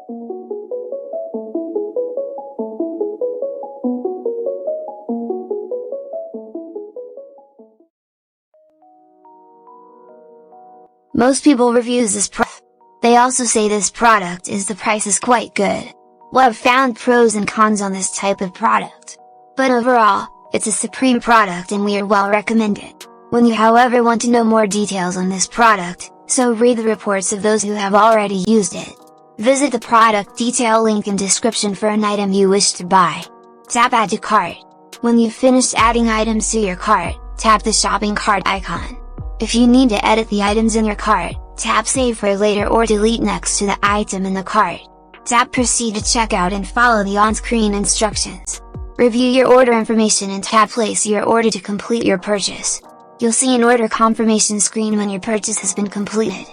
Most people reviews this product. They also say this product is the price is quite good. Well, I've found pros and cons on this type of product. But overall, it's a supreme product and we are well recommend it. When you however want to know more details on this product, so read the reports of those who have already used it. Visit the product detail link in description for an item you wish to buy. Tap Add to Cart. When you've finished adding items to your cart, tap the shopping cart icon. If you need to edit the items in your cart, tap Save for later or delete next to the item in the cart. Tap Proceed to checkout and follow the on-screen instructions. Review your order information and tap Place your order to complete your purchase. You'll see an order confirmation screen when your purchase has been completed.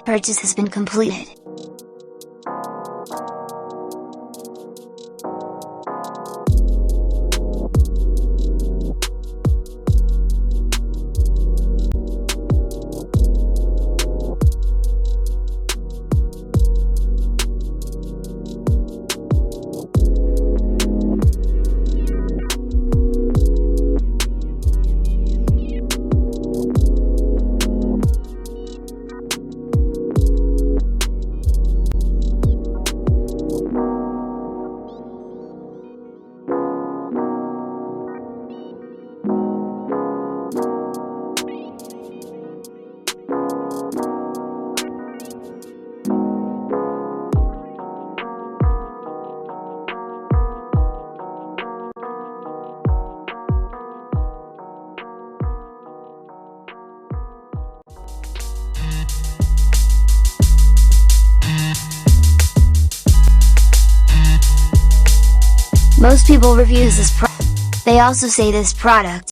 Most people reviews this product. They also say this product